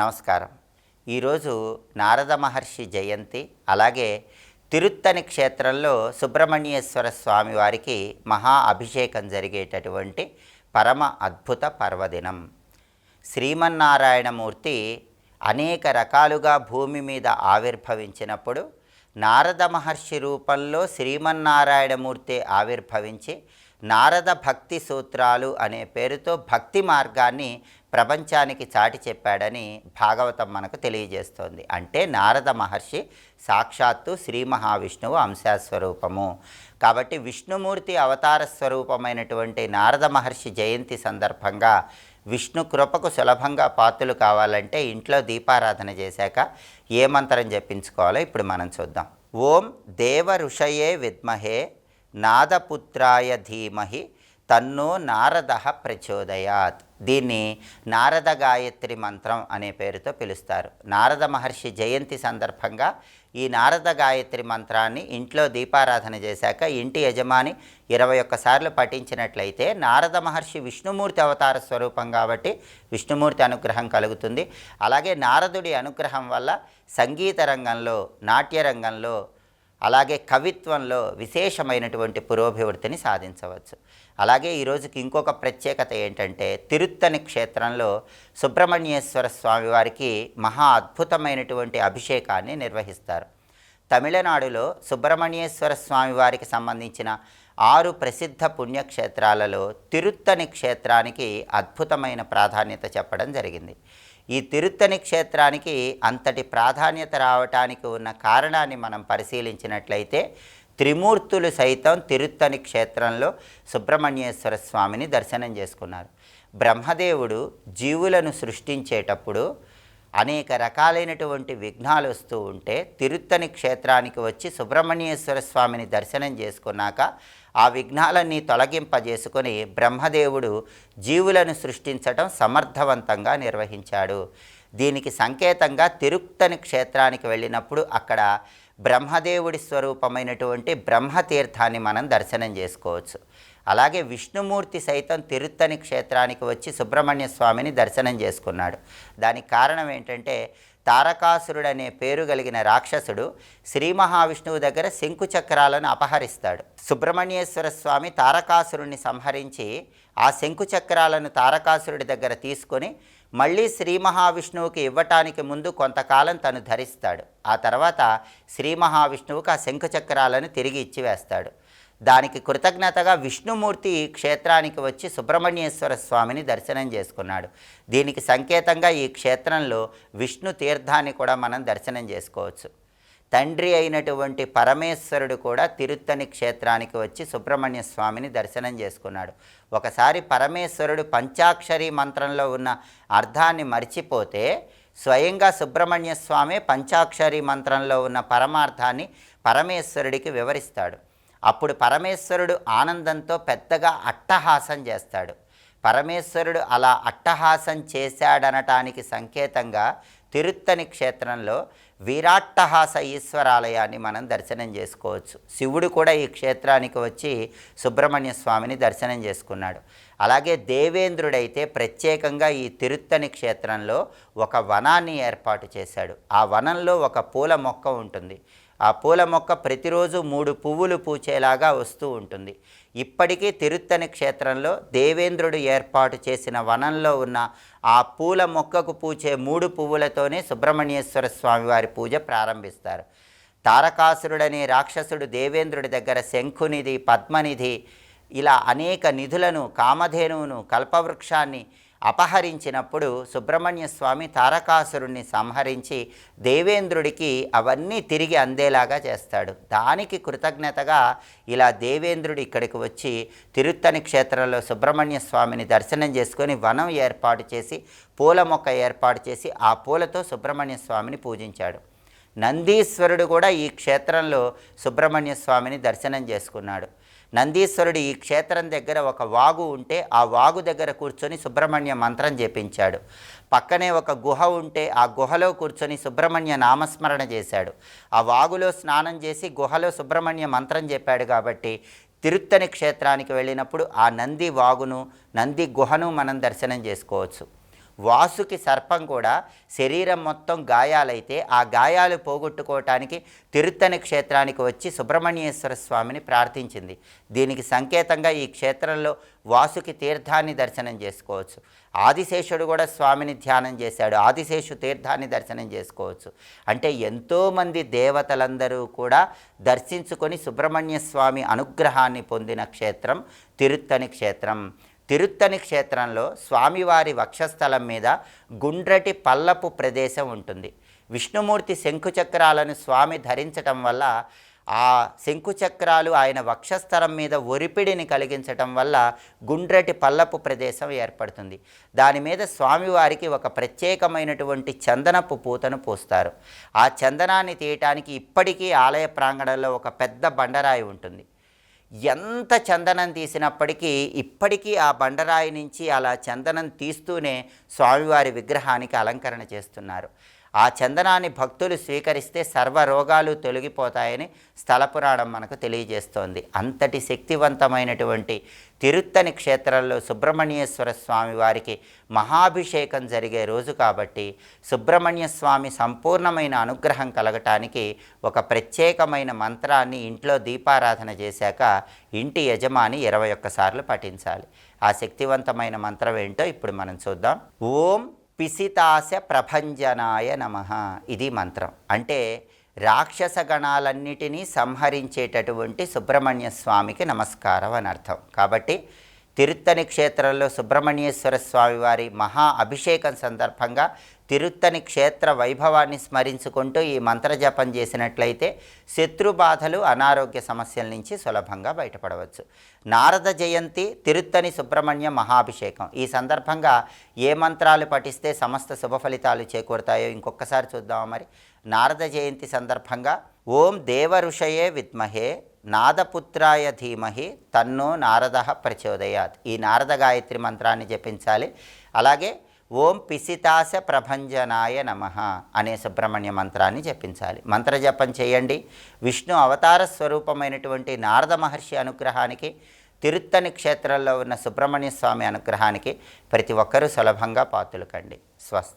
నమస్కారం. ఈరోజు నారద మహర్షి జయంతి. అలాగే తిరుత్తని క్షేత్రంలో సుబ్రహ్మణ్యేశ్వర స్వామి వారికి మహా అభిషేకం జరిగేటటువంటి పరమ అద్భుత పర్వదినం. శ్రీమన్నారాయణమూర్తి అనేక రకాలుగా భూమి మీద ఆవిర్భవించినప్పుడు నారద మహర్షి రూపంలో శ్రీమన్నారాయణమూర్తి ఆవిర్భవించి నారద భక్తి సూత్రాలు అనే పేరుతో భక్తి మార్గాన్ని ప్రపంచానికి చాటి చెప్పాడని భాగవతం మనకు తెలియజేస్తోంది. అంటే నారద మహర్షి సాక్షాత్తు శ్రీ మహావిష్ణువు అంశాస్వరూపము. కాబట్టి విష్ణుమూర్తి అవతార స్వరూపమైనటువంటి నారద మహర్షి జయంతి సందర్భంగా విష్ణు కృపకు సులభంగా పాత్రలు కావాలంటే ఇంట్లో దీపారాధన చేశాక ఏ మంత్రం జపించుకోవాలో ఇప్పుడు మనం చూద్దాం. ఓం దేవ ఋషయే విద్మహే నాదపుత్రాయ ధీమహి తన్నో నారద ప్రచోదయాత్. దీన్ని నారద గాయత్రి మంత్రం అనే పేరుతో పిలుస్తారు. నారద మహర్షి జయంతి సందర్భంగా ఈ నారద గాయత్రి మంత్రాన్ని ఇంట్లో దీపారాధన చేశాక ఇంటి యజమాని 21 సార్లు పఠించినట్లయితే నారద మహర్షి విష్ణుమూర్తి అవతార స్వరూపం కాబట్టి విష్ణుమూర్తి అనుగ్రహం కలుగుతుంది. అలాగే నారదుడి అనుగ్రహం వల్ల సంగీత రంగంలో, నాట్య రంగంలో, అలాగే కవిత్వంలో విశేషమైనటువంటి పురోభివృద్ధిని సాధించవచ్చు. అలాగే ఈరోజుకి ఇంకొక ప్రత్యేకత ఏంటంటే తిరుత్తని క్షేత్రంలో సుబ్రహ్మణ్యేశ్వర స్వామి వారికి మహా అద్భుతమైనటువంటి అభిషేకాన్ని నిర్వహిస్తారు. తమిళనాడులో సుబ్రహ్మణ్యేశ్వర స్వామి వారికి సంబంధించిన 6 ప్రసిద్ధ పుణ్యక్షేత్రాలలో తిరుత్తని క్షేత్రానికి అద్భుతమైన ప్రాధాన్యత చెప్పడం జరిగింది. ఈ తిరుత్తని క్షేత్రానికి అంతటి ప్రాధాన్యత రావటానికి ఉన్న కారణాన్ని మనం పరిశీలించినట్లయితే త్రిమూర్తులు సైతం తిరుత్తని క్షేత్రంలో సుబ్రహ్మణ్యేశ్వర స్వామిని దర్శనం చేసుకున్నారు. బ్రహ్మదేవుడు జీవులను సృష్టించేటప్పుడు అనేక రకాలైనటువంటి విఘ్నాలు వస్తూ ఉంటే తిరుత్తని క్షేత్రానికి వచ్చి సుబ్రహ్మణ్యేశ్వర స్వామిని దర్శనం చేసుకున్నాక ఆ విఘ్నాలన్నీ తొలగింపజేసుకొని బ్రహ్మదేవుడు జీవులను సృష్టించటం సమర్థవంతంగా నిర్వహించాడు. దీనికి సంకేతంగా తిరుత్తని క్షేత్రానికి వెళ్ళినప్పుడు అక్కడ బ్రహ్మదేవుడి స్వరూపమైనటువంటి బ్రహ్మతీర్థాన్ని మనం దర్శనం చేసుకోవచ్చు. అలాగే విష్ణుమూర్తి సైతం తిరుత్తని క్షేత్రానికి వచ్చి సుబ్రహ్మణ్య స్వామిని దర్శనం చేసుకున్నాడు. దానికి కారణం ఏంటంటే తారకాసురుడు అనే పేరు కలిగిన రాక్షసుడు శ్రీ మహావిష్ణువు దగ్గర శంకుచక్రాలను అపహరిస్తాడు. సుబ్రహ్మణ్యేశ్వర స్వామి తారకాసురుడిని సంహరించి ఆ శంకుచక్రాలను తారకాసురుడి దగ్గర తీసుకొని మళ్ళీ శ్రీ మహావిష్ణువుకి ఇవ్వటానికి ముందు కొంతకాలం తను ధరిస్తాడు. ఆ తర్వాత శ్రీ మహావిష్ణువుకి ఆ శంకుచక్రాలను తిరిగి ఇచ్చివేస్తాడు. దానికి కృతజ్ఞతగా విష్ణుమూర్తి ఈ క్షేత్రానికి వచ్చి సుబ్రహ్మణ్యేశ్వర స్వామిని దర్శనం చేసుకున్నాడు. దీనికి సంకేతంగా ఈ క్షేత్రంలో విష్ణు తీర్థాన్ని కూడా మనం దర్శనం చేసుకోవచ్చు. తండ్రి అయినటువంటి పరమేశ్వరుడు కూడా తిరుత్తని క్షేత్రానికి వచ్చి సుబ్రహ్మణ్య స్వామిని దర్శనం చేసుకున్నాడు. ఒకసారి పరమేశ్వరుడు పంచాక్షరి మంత్రంలో ఉన్న అర్థాన్ని మర్చిపోతే స్వయంగా సుబ్రహ్మణ్య స్వామి పంచాక్షరి మంత్రంలో ఉన్న పరమార్థాన్ని పరమేశ్వరుడికి వివరిస్తాడు. అప్పుడు పరమేశ్వరుడు ఆనందంతో పెద్దగా అట్టహాసం చేస్తాడు. పరమేశ్వరుడు అలా అట్టహాసం చేశాడనటానికి సంకేతంగా తిరుత్తని క్షేత్రంలో వీరాట్టహాస ఈశ్వరాలయాన్ని మనం దర్శనం చేసుకోవచ్చు. శివుడు కూడా ఈ క్షేత్రానికి వచ్చి సుబ్రహ్మణ్య స్వామిని దర్శనం చేసుకున్నాడు. అలాగే దేవేంద్రుడైతే ప్రత్యేకంగా ఈ తిరుత్తని క్షేత్రంలో ఒక వనాన్ని ఏర్పాటు చేశాడు. ఆ వనంలో ఒక పూల మొక్క ఉంటుంది. ఆ పూల మొక్క ప్రతిరోజు 3 పువ్వులు పూచేలాగా వస్తూ ఉంటుంది. ఇప్పటికీ తిరుత్తని క్షేత్రంలో దేవేంద్రుడు ఏర్పాటు చేసిన వనంలో ఉన్న ఆ పూల మొక్కకు పూచే 3 పువ్వులతోనే సుబ్రహ్మణ్యేశ్వర స్వామి వారి పూజ ప్రారంభిస్తారు. తారకాసురుడనే రాక్షసుడు దేవేంద్రుడి దగ్గర శంఖునిధి, పద్మనిధి ఇలా అనేక నిధులను, కామధేనువును, కల్పవృక్షాన్ని అపహరించినప్పుడు సుబ్రహ్మణ్య స్వామి తారకాసురుణ్ణి సంహరించి దేవేంద్రుడికి అవన్నీ తిరిగి అందేలాగా చేస్తాడు. దానికి కృతజ్ఞతగా ఇలా దేవేంద్రుడు ఇక్కడికి వచ్చి తిరుత్తని క్షేత్రంలో సుబ్రహ్మణ్య స్వామిని దర్శనం చేసుకొని వనం ఏర్పాటు చేసి పూల మొక్క ఏర్పాటు చేసి ఆ పూలతో సుబ్రహ్మణ్య స్వామిని పూజించాడు. నందీశ్వరుడు కూడా ఈ క్షేత్రంలో సుబ్రహ్మణ్య స్వామిని దర్శనం చేసుకున్నాడు. నందీశ్వరుడు ఈ క్షేత్రం దగ్గర ఒక వాగు ఉంటే ఆ వాగు దగ్గర కూర్చొని సుబ్రహ్మణ్య మంత్రం జపించాడు. పక్కనే ఒక గుహ ఉంటే ఆ గుహలో కూర్చొని సుబ్రహ్మణ్య నామస్మరణ చేశాడు. ఆ వాగులో స్నానం చేసి గుహలో సుబ్రహ్మణ్య మంత్రం చెప్పాడు. కాబట్టి తిరుత్తని క్షేత్రానికి వెళ్ళినప్పుడు ఆ నంది వాగును, నంది గుహను మనం దర్శనం చేసుకోవచ్చు. వాసుకి సర్పం కూడా శరీరం మొత్తం గాయాలైతే ఆ గాయాలు పోగొట్టుకోవటానికి తిరుత్తని క్షేత్రానికి వచ్చి సుబ్రహ్మణ్యేశ్వర స్వామిని ప్రార్థించింది. దీనికి సంకేతంగా ఈ క్షేత్రంలో వాసుకి తీర్థాన్ని దర్శనం చేసుకోవచ్చు. ఆదిశేషుడు కూడా స్వామిని ధ్యానం చేశాడు, ఆదిశేషు తీర్థాన్ని దర్శనం చేసుకోవచ్చు. అంటే ఎంతోమంది దేవతలందరూ కూడా దర్శించుకొని సుబ్రహ్మణ్య స్వామి అనుగ్రహాన్ని పొందిన క్షేత్రం తిరుత్తని క్షేత్రం. తిరుత్తని క్షేత్రంలో స్వామివారి వక్షస్థలం మీద గుండ్రటి పల్లపు ప్రదేశం ఉంటుంది. విష్ణుమూర్తి శంఖుచక్రాలను స్వామి ధరించటం వల్ల ఆ శంఖుచక్రాలు ఆయన వక్షస్థలం మీద ఒరిపిడిని కలిగించటం వల్ల గుండ్రటి పల్లపు ప్రదేశం ఏర్పడుతుంది. దాని మీద స్వామివారికి ఒక ప్రత్యేకమైనటువంటి చందనపు పూతను పూస్తారు. ఆ చందనాన్ని తీయటానికి ఇప్పటికీ ఆలయ ప్రాంగణంలో ఒక పెద్ద బండరాయి ఉంటుంది. ఎంత చందనం తీసినప్పటికీ ఇప్పటికీ ఆ బండరాయి నుంచి అలా చందనం తీస్తూనే స్వామివారి విగ్రహానికి అలంకరణ చేస్తున్నారు. ఆ చందనాన్ని భక్తులు స్వీకరిస్తే సర్వరోగాలు తొలగిపోతాయని స్థల పురాణం మనకు తెలియజేస్తోంది. అంతటి శక్తివంతమైనటువంటి తిరుత్తని క్షేత్రంలో సుబ్రహ్మణ్యేశ్వర స్వామి వారికి మహాభిషేకం జరిగే రోజు కాబట్టి సుబ్రహ్మణ్య స్వామి సంపూర్ణమైన అనుగ్రహం కలగటానికి ఒక ప్రత్యేకమైన మంత్రాన్ని ఇంట్లో దీపారాధన చేశాక ఇంటి యజమాని 21 సార్లు పఠించాలి. ఆ శక్తివంతమైన మంత్రం ఏంటో ఇప్పుడు మనం చూద్దాం. ఓం పిసితాశ ప్రభంజనాయ నమః. ఇది మంత్రం. అంటే రాక్షస గణాలన్నిటినీ సంహరించేటటువంటి సుబ్రహ్మణ్య స్వామికి నమస్కారం అని అర్థం. కాబట్టి తిరుత్తని క్షేత్రంలో సుబ్రహ్మణ్యేశ్వర స్వామి వారి మహా అభిషేకం సందర్భంగా తిరుత్తని క్షేత్ర వైభవాన్ని స్మరించుకుంటూ ఈ మంత్రజపం చేసినట్లయితే శత్రుబాధలు, అనారోగ్య సమస్యల నుంచి సులభంగా బయటపడవచ్చు. నారద జయంతి, తిరుత్తని సుబ్రహ్మణ్య మహాభిషేకం. ఈ సందర్భంగా ఏ మంత్రాలు పఠిస్తే సమస్త శుభ ఫలితాలు చేకూరుతాయో ఇంకొకసారి చూద్దామా మరి. నారద జయంతి సందర్భంగా ఓం దేవఋషయే విద్మహే నాదపుత్రాయ ధీమహి తన్నో నారద ప్రచోదయాత్. ఈ నారద గాయత్రి మంత్రాన్ని జపించాలి. అలాగే ఓం పిసితాశ ప్రభంజనాయ నమః అనే సుబ్రహ్మణ్య మంత్రాన్ని జపించాలి. మంత్రజపం చేయండి. విష్ణు అవతార స్వరూపమైనటువంటి నారద మహర్షి అనుగ్రహానికి, తిరుత్తని క్షేత్రంలో ఉన్న సుబ్రహ్మణ్య స్వామి అనుగ్రహానికి ప్రతి ఒక్కరూ సులభంగా పాత్రులు కండి. స్వస్తి.